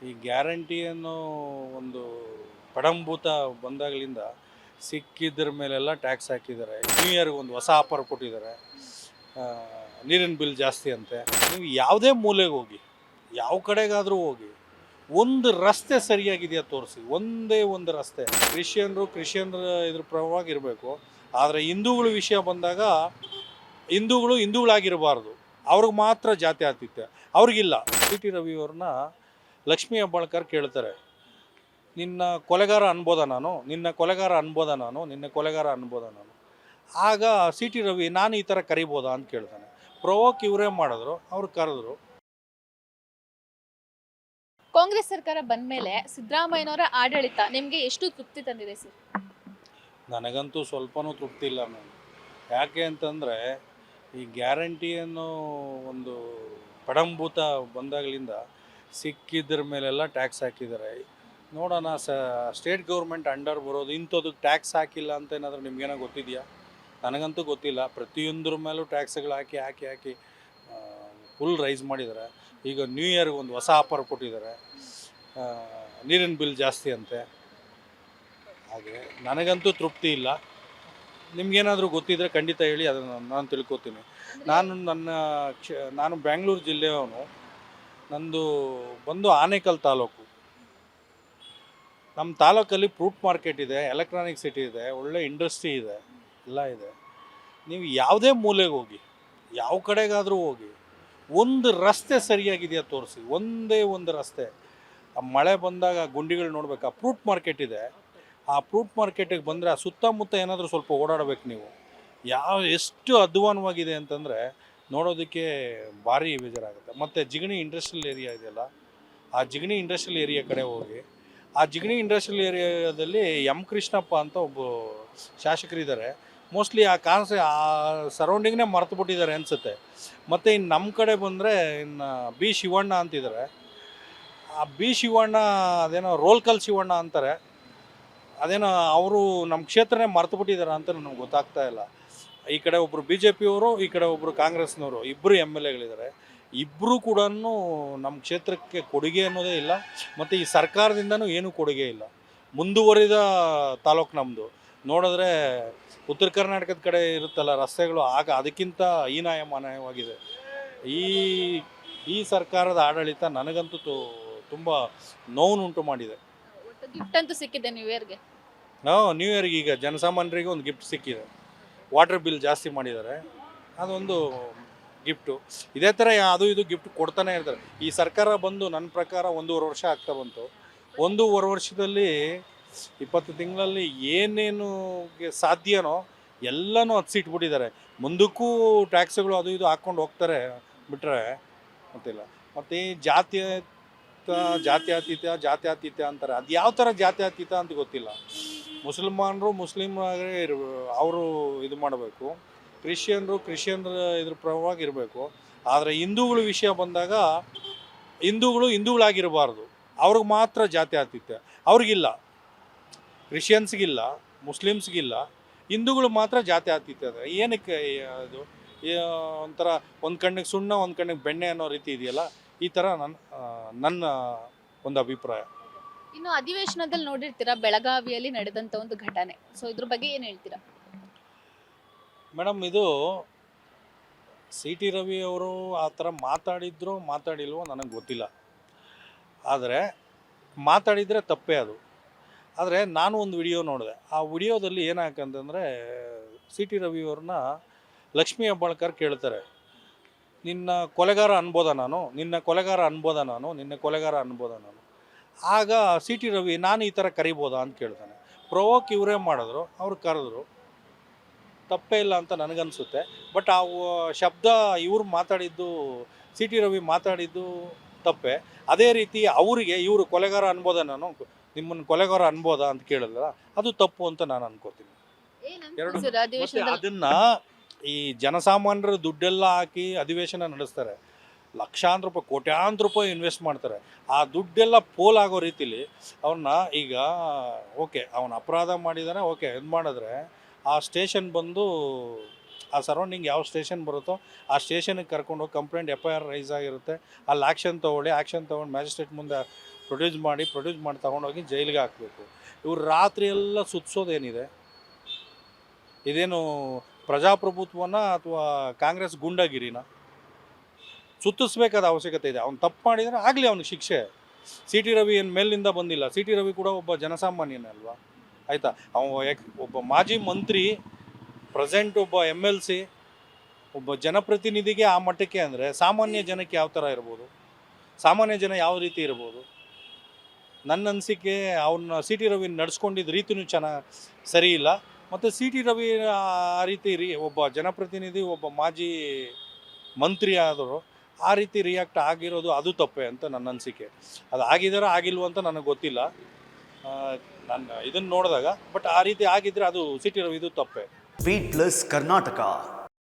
ಈ ಗ್ಯಾರಂಟಿ ಅನ್ನೋ ಒಂದು ಪಡಂಭೂತ ಬಂದಾಗಲಿಂದ ಸಿಕ್ಕಿದ್ರ ಮೇಲೆಲ್ಲ ಟ್ಯಾಕ್ಸ್ ಹಾಕಿದ್ದಾರೆ. ನ್ಯೂ ಇಯರ್ಗೆ ಒಂದು ಹೊಸ ಆಫರ್ ಕೊಟ್ಟಿದ್ದಾರೆ. ಆ, ನೀರಿನ ಬಿಲ್ ಜಾಸ್ತಿ ಅಂತೆ. ನೀವು ಯಾವುದೇ ಮೂಲೆಗೆ ಹೋಗಿ, ಯಾವ ಕಡೆಗಾದರೂ ಹೋಗಿ, ಒಂದು ರಸ್ತೆ ಸರಿಯಾಗಿದೆಯಾ ತೋರಿಸಿ. ಒಂದೇ ಒಂದು ರಸ್ತೆ. ಕ್ರಿಶ್ಚಿಯನ್ರ ಇದ್ರ ಪರವಾಗಿ ಇರಬೇಕು. ಆದರೆ ಹಿಂದೂಗಳ ವಿಷಯ ಬಂದಾಗ ಹಿಂದೂಗಳಾಗಿರಬಾರ್ದು. ಅವ್ರಿಗೆ ಮಾತ್ರ ಜಾತಿ ಆತಿಥ್ಯ, ಅವ್ರಿಗಿಲ್ಲ. ಸಿ ಟಿ ರವಿಯವ್ರನ್ನ ಲಕ್ಷ್ಮೀ ಹೆಬ್ಬಾಳ್ಕರ್ ಕೇಳ್ತಾರೆ, ನಿನ್ನ ಕೊಲೆಗಾರ ಅನ್ಬೋದ ನಾನು, ನಿನ್ನ ಕೊಲೆಗಾರ ಅನ್ಬೋದ ನಾನು, ನಿನ್ನ ಕೊಲೆಗಾರ ಅನ್ಬೋದ ನಾನು. ಆಗ ಸಿ ಟಿ ರವಿ ನಾನು ಈ ಥರ ಕರಿಬೋದಾ ಅಂತ ಕೇಳ್ತಾನೆ. ಪ್ರವೋಕ್ ಇವರೇ ಮಾಡಿದ್ರು, ಅವ್ರು ಕರೆದ್ರು. ಕಾಂಗ್ರೆಸ್ ಸರ್ಕಾರ ಬಂದ್ಮೇಲೆ ಸಿದ್ದರಾಮಯ್ಯನವರ ಆಡಳಿತ ನಿಮಗೆ ಎಷ್ಟು ತೃಪ್ತಿ ತಂದಿದೆ ಸರ್? ನನಗಂತೂ ಸ್ವಲ್ಪನೂ ತೃಪ್ತಿ ಇಲ್ಲ ಮ್ಯಾಮ್. ಯಾಕೆ ಅಂತಂದರೆ ಈ ಗ್ಯಾರಂಟಿ ಅನ್ನೋ ಒಂದು ಪಡಂಭೂತ ಬಂದಾಗಲಿಂದ ಸಿಕ್ಕಿದ್ರ ಮೇಲೆಲ್ಲ ಟ್ಯಾಕ್ಸ್ ಹಾಕಿದ್ದಾರೆ. ನೋಡೋಣ, ಸ್ಟೇಟ್ ಗೌರ್ಮೆಂಟ್ ಅಂಡರ್ ಬರೋದು ಇಂಥದಕ್ಕೆ ಟ್ಯಾಕ್ಸ್ ಹಾಕಿಲ್ಲ ಅಂತ ಏನಾದರೂ ನಿಮ್ಗೇನೋ ಗೊತ್ತಿದೆಯಾ? ನನಗಂತೂ ಗೊತ್ತಿಲ್ಲ. ಪ್ರತಿಯೊಂದ್ರ ಮೇಲೂ ಟ್ಯಾಕ್ಸ್ಗಳು ಹಾಕಿ ಹಾಕಿ ಹಾಕಿ ಫುಲ್ ರೈಸ್ ಮಾಡಿದ್ದಾರೆ. ಈಗ ನ್ಯೂ ಇಯರ್ಗೆ ಒಂದು ಹೊಸ ಆಫರ್ ಕೊಟ್ಟಿದ್ದಾರೆ. ನೀರಿನ ಬಿಲ್ ಜಾಸ್ತಿ ಅಂತೆ. ಹಾಗೆ ನನಗಂತೂ ತೃಪ್ತಿ ಇಲ್ಲ. ನಿಮ್ಗೇನಾದರೂ ಗೊತ್ತಿದ್ದರೆ ಖಂಡಿತ ಹೇಳಿ, ಅದನ್ನು ನಾನು ತಿಳ್ಕೊತೀನಿ. ನಾನು ಬ್ಯಾಂಗ್ಳೂರು ಜಿಲ್ಲೆಯವನು. ನಂದು ಬಂದು ಆನೇಕಲ್ ತಾಲೂಕು. ನಮ್ಮ ತಾಲೂಕಲ್ಲಿ ಫ್ರೂಟ್ ಮಾರ್ಕೆಟ್ ಇದೆ, ಎಲೆಕ್ಟ್ರಾನಿಕ್ ಸಿಟಿ ಇದೆ, ಒಳ್ಳೆ ಇಂಡಸ್ಟ್ರಿ ಇದೆ, ಎಲ್ಲ ಇದೆ. ನೀವು ಯಾವುದೇ ಮೂಲೆಗೆ ಹೋಗಿ, ಯಾವ ಕಡೆಗಾದರೂ ಹೋಗಿ, ಒಂದು ರಸ್ತೆ ಸರಿಯಾಗಿದೆಯಾ ತೋರಿಸಿ. ಒಂದೇ ಒಂದು ರಸ್ತೆ. ಆ ಮಳೆ ಬಂದಾಗ ಗುಂಡಿಗಳು ನೋಡ್ಬೇಕು. ಆ ಫ್ರೂಟ್ ಮಾರ್ಕೆಟ್ ಇದೆ, ಆ ಫ್ರೂಟ್ ಮಾರ್ಕೆಟಿಗೆ ಬಂದರೆ ಆ ಸುತ್ತಮುತ್ತ ಏನಾದರೂ ಸ್ವಲ್ಪ ಓಡಾಡಬೇಕು ನೀವು. ಎಷ್ಟು ಅಧ್ವಾನವಾಗಿದೆ ಅಂತಂದರೆ ನೋಡೋದಕ್ಕೆ ಭಾರಿ ಬೇಜಾರಾಗುತ್ತೆ. ಮತ್ತು ಜಿಗಣಿ ಇಂಡಸ್ಟ್ರಿಯಲ್ ಏರಿಯಾ ಇದೆಯಲ್ಲ, ಆ ಜಿಗಣಿ ಇಂಡಸ್ಟ್ರಿಯಲ್ ಏರಿಯಾ ಕಡೆ ಹೋಗಿ. ಆ ಜಿಗಣಿ ಇಂಡಸ್ಟ್ರಿಯಲ್ ಏರಿಯಾದಲ್ಲಿ ಎಂ ಕೃಷ್ಣಪ್ಪ ಅಂತ ಒಬ್ಬ ಶಾಸಕರಿದ್ದಾರೆ. ಮೋಸ್ಟ್ಲಿ ಆ ಸರೌಂಡಿಂಗ್ನೇ ಮರೆತು ಬಿಟ್ಟಿದ್ದಾರೆ ಅನಿಸುತ್ತೆ. ಮತ್ತು ಇನ್ನು ನಮ್ಮ ಕಡೆ ಬಂದರೆ ಇನ್ನು ಬಿ ಶಿವಣ್ಣ ಅಂತಿದ್ದಾರೆ. ಆ ಬಿ ಶಿವಣ್ಣ ಅದೇನೋ ರೋಲ್ಕಲ್ ಶಿವಣ್ಣ ಅಂತಾರೆ. ಅದೇನೋ ಅವರು ನಮ್ಮ ಕ್ಷೇತ್ರನೇ ಮರೆತು ಬಿಟ್ಟಿದ್ದಾರೆ ಅಂತ ನನಗೆ ಗೊತ್ತಾಗ್ತಾ ಇಲ್ಲ. ಈ ಕಡೆ ಒಬ್ಬರು ಬಿ ಜೆ ಪಿಯವರು, ಈ ಕಡೆ ಒಬ್ಬರು ಕಾಂಗ್ರೆಸ್ನವರು, ಇಬ್ಬರು ಎಮ್ ಎಲ್ ಎಗಳಿದ್ದಾರೆ. ಇಬ್ಬರು ಕೂಡ ನಮ್ಮ ಕ್ಷೇತ್ರಕ್ಕೆ ಕೊಡುಗೆ ಅನ್ನೋದೇ ಇಲ್ಲ. ಮತ್ತು ಈ ಸರ್ಕಾರದಿಂದನೂ ಏನೂ ಕೊಡುಗೆ ಇಲ್ಲ. ಮುಂದುವರಿದ ತಾಲೂಕು ನಮ್ಮದು. ನೋಡಿದ್ರೆ ಉತ್ತರ ಕರ್ನಾಟಕದ ಕಡೆ ಇರುತ್ತಲ್ಲ ರಸ್ತೆಗಳು, ಆಗ ಅದಕ್ಕಿಂತ ಹೀನಾಯಮಾನವಾಗಿದೆ. ಈ ಈ ಸರ್ಕಾರದ ಆಡಳಿತ ನನಗಂತೂ ತುಂಬ ನೋವುಂಟು ಮಾಡಿದೆ. ಗಿಫ್ಟ್ ಅಂತೂ ಸಿಕ್ಕಿದೆ ನ್ಯೂ ಇಯರ್ಗೆ. ನ್ಯೂ ಇಯರ್ಗೆ ಈಗ ಜನಸಾಮಾನ್ಯರಿಗೆ ಒಂದು ಗಿಫ್ಟ್ ಸಿಕ್ಕಿದೆ. ವಾಟರ್ ಬಿಲ್ ಜಾಸ್ತಿ ಮಾಡಿದ್ದಾರೆ, ಅದೊಂದು ಗಿಫ್ಟು. ಇದೇ ಥರ ಅದು ಇದು ಗಿಫ್ಟ್ ಕೊಡ್ತಾನೆ ಇರ್ತಾರೆ. ಈ ಸರ್ಕಾರ ಬಂದು ನನ್ನ ಪ್ರಕಾರ 1.5 ವರ್ಷ ಆಗ್ತಾ ಬಂತು. 1.5 ವರ್ಷದಲ್ಲಿ 20 ತಿಂಗಳಲ್ಲಿ ಏನೇನು ಸಾಧ್ಯನೋ ಎಲ್ಲನೂ ಹತ್ಸಿಟ್ಬಿಟ್ಟಿದ್ದಾರೆ. ಮುಂದಕ್ಕೂ ಟ್ಯಾಕ್ಸ್ಗಳು ಅದು ಇದು ಹಾಕ್ಕೊಂಡು ಹೋಗ್ತಾರೆ ಬಿಟ್ಟರೆ ಗೊತ್ತಿಲ್ಲ. ಮತ್ತು ಈ ಜಾತ್ಯತೀತ ಅಂತಾರೆ. ಅದು ಯಾವ ಥರ ಜಾತ್ಯತೀತ ಅಂತ ಗೊತ್ತಿಲ್ಲ. ಮುಸ್ಲಿಮರೇ ಅವರು ಇದು ಮಾಡಬೇಕು, ಕ್ರಿಶ್ಚಿಯನ್ರ ಇದ್ರ ಪರವಾಗಿ ಇರಬೇಕು. ಆದರೆ ಹಿಂದೂಗಳ ವಿಷಯ ಬಂದಾಗ ಹಿಂದೂಗಳಾಗಿರಬಾರ್ದು. ಅವ್ರಿಗೆ ಮಾತ್ರ ಜಾತ್ಯತೀತ, ಅವ್ರಿಗಿಲ್ಲ. ಕ್ರಿಶ್ಚಿಯನ್ಸ್ಗಿಲ್ಲ, ಮುಸ್ಲಿಮ್ಸ್ಗಿಲ್ಲ, ಹಿಂದೂಗಳು ಮಾತ್ರ ಜಾತ್ಯತೀತ. ಏನಕ್ಕೆ ಅದು? ಒಂಥರ ಒಂದು ಕಣ್ಣಿಗೆ ಸುಣ್ಣ, ಒಂದು ಕಣ್ಣಿಗೆ ಬೆಣ್ಣೆ ಅನ್ನೋ ರೀತಿ ಇದೆಯಲ್ಲ. ಈ ಥರ ನನ್ನ ಒಂದು ಅಭಿಪ್ರಾಯ. ಇನ್ನು ಅಧಿವೇಶನದಲ್ಲಿ ನೋಡಿರ್ತೀರಾ ಬೆಳಗಾವಿಯಲ್ಲಿ ನಡೆದಂತ ಒಂದು ಘಟನೆ. ಸೊ ಇದ್ರ ಬಗ್ಗೆ ಏನು ಹೇಳ್ತೀರಾ? ಮೇಡಮ್, ಇದು ಸಿ ಟಿ ರವಿ ಅವರು ಆ ಥರ ಮಾತಾಡಿಲ್ವೋ ನನಗೆ ಗೊತ್ತಿಲ್ಲ. ಆದರೆ ಮಾತಾಡಿದರೆ ತಪ್ಪೇ ಅದು. ಆದರೆ ನಾನು ಒಂದು ವಿಡಿಯೋ ನೋಡಿದೆ. ಆ ವಿಡಿಯೋದಲ್ಲಿ ಏನಾಕಂತಂದರೆ ಸಿ ಟಿ ರವಿಯವ್ರನ್ನ ಲಕ್ಷ್ಮೀ ಹೆಬ್ಬಾಳ್ಕರ್ ಕೇಳ್ತಾರೆ, ನಿನ್ನ ಕೊಲೆಗಾರ ಅನ್ಬೋದ ನಾನು, ನಿನ್ನ ಕೊಲೆಗಾರ ಅನ್ಬೋದ ನಾನು, ನಿನ್ನ ಕೊಲೆಗಾರ ಅನ್ಬೋದ ನಾನು. ಆಗ ಸಿ ಟಿ ರವಿ ನಾನು ಈ ಥರ ಕರಿಬೋದಾ ಅಂತ ಕೇಳ್ತಾನೆ. ಪ್ರವೋಕ್ ಇವರೇ ಮಾಡಿದ್ರು, ಅವ್ರು ಕರೆದ್ರು. ತಪ್ಪೇ ಇಲ್ಲ ಅಂತ ನನಗನ್ಸುತ್ತೆ. ಬಟ್ ಆ ಶಬ್ದ ಇವ್ರು ಮಾತಾಡಿದ್ದು, ಸಿ ಟಿ ರವಿ ಮಾತಾಡಿದ್ದು ತಪ್ಪೇ. ಅದೇ ರೀತಿ ಅವರಿಗೆ ಇವರು ಕೊಲೆಗಾರ ಅನ್ಬೋದ ನಾನು, ನಿಮ್ಮನ್ನು ಕೊಲೆಗಾರ ಅನ್ಬೋದಾ ಅಂತ ಕೇಳಿದ್ರಲ್ಲ, ಅದು ತಪ್ಪು ಅಂತ ನಾನು ಅನ್ಕೋತೀನಿ. ಎರಡು. ಮತ್ತೆ ಅದನ್ನು ಈ ಜನಸಾಮಾನ್ಯರ ದುಡ್ಡೆಲ್ಲ ಹಾಕಿ ಅಧಿವೇಶನ ನಡೆಸ್ತಾರೆ. ಲಕ್ಷಾಂತರ ರೂಪಾಯಿ, ಕೋಟ್ಯಾಂತರ ರೂಪಾಯಿ ಇನ್ವೆಸ್ಟ್ ಮಾಡ್ತಾರೆ. ಆ ದುಡ್ಡೆಲ್ಲ ಪೋಲಾಗೋ ರೀತಿಲಿ ಅವ್ರನ್ನ ಈಗ ಓಕೆ ಅವನು ಅಪರಾಧ ಮಾಡಿದಾನೆ, ಓಕೆ ಇದು ಮಾಡಿದ್ರೆ ಆ ಸ್ಟೇಷನ್ ಬಂದು ಆ ಸರೌಂಡಿಂಗ್ ಯಾವ ಸ್ಟೇಷನ್ ಬರುತ್ತೋ ಆ ಸ್ಟೇಷನಿಗೆ ಕರ್ಕೊಂಡೋಗಿ ಕಂಪ್ಲೇಂಟ್ FIR ರೈಸ್ ಆಗಿರುತ್ತೆ. ಅಲ್ಲಿ ಆ್ಯಕ್ಷನ್ ತೊಗೊಂಡು ಮ್ಯಾಜಿಸ್ಟ್ರೇಟ್ ಮುಂದೆ ಪ್ರೊಡ್ಯೂಸ್ ಮಾಡಿ ತಗೊಂಡೋಗಿ ಜೈಲಿಗೆ ಹಾಕಬೇಕು. ಇವ್ರು ರಾತ್ರಿ ಎಲ್ಲ ಸುತ್ತಿಸೋದೇನಿದೆ? ಇದೇನು ಪ್ರಜಾಪ್ರಭುತ್ವನ ಅಥವಾ ಕಾಂಗ್ರೆಸ್ ಗುಂಡಾಗಿರಿನ? ಸುತ್ತಿಸ್ಬೇಕಾದ ಅವಶ್ಯಕತೆ ಇದೆ. ಅವ್ನು ತಪ್ಪು ಮಾಡಿದರೆ ಆಗಲಿ ಅವ್ನಿಗೆ ಶಿಕ್ಷೆ. ಸಿ ಟಿ ರವಿ ಏನು ಮೇಲಿನಿಂದ ಬಂದಿಲ್ಲ. ಸಿ ಟಿ ರವಿ ಕೂಡ ಒಬ್ಬ ಜನಸಾಮಾನ್ಯನೇ ಅಲ್ವಾ? ಆಯಿತಾ, ಒಬ್ಬ ಮಾಜಿ ಮಂತ್ರಿ, ಪ್ರೆಸೆಂಟ್ ಒಬ್ಬ MLC, ಒಬ್ಬ ಜನಪ್ರತಿನಿಧಿಗೆ ಆ ಮಟ್ಟಕ್ಕೆ ಅಂದರೆ ಸಾಮಾನ್ಯ ಜನಕ್ಕೆ ಯಾವ ಥರ ಇರ್ಬೋದು? ಸಾಮಾನ್ಯ ಜನ ಯಾವ ರೀತಿ ಇರ್ಬೋದು? ನನ್ನ ಅನಿಸಿಕೆ ಅವನ್ನ ಸಿ ಟಿ ರವಿ ನಡೆಸ್ಕೊಂಡಿದ್ದ ರೀತಿಯೂ ಸರಿ ಇಲ್ಲ. ಮತ್ತು ಸಿ ಟಿ ರವಿ ಆ ರೀತಿ ಒಬ್ಬ ಜನಪ್ರತಿನಿಧಿ, ಒಬ್ಬ ಮಾಜಿ ಮಂತ್ರಿ ಆದರು ಆ ರೀತಿ ರಿಯಾಕ್ಟ್ ಆಗಿರೋದು ಅದು ತಪ್ಪೇ ಅಂತ ನನ್ನ ಅನಿಸಿಕೆ. ಅದು ಆಗಿದಾರ ಆಗಿಲ್ವ ಅಂತ ನನಗೆ ಗೊತ್ತಿಲ್ಲ, ನಾನು ಇದನ್ನು ನೋಡಿದಾಗ. ಬಟ್ ಆ ರೀತಿ ಆಗಿದ್ದರೆ ಅದು ಸಿ ಟಿ ರವಿ ಇದು ತಪ್ಪೇ. Beat plus Karnataka.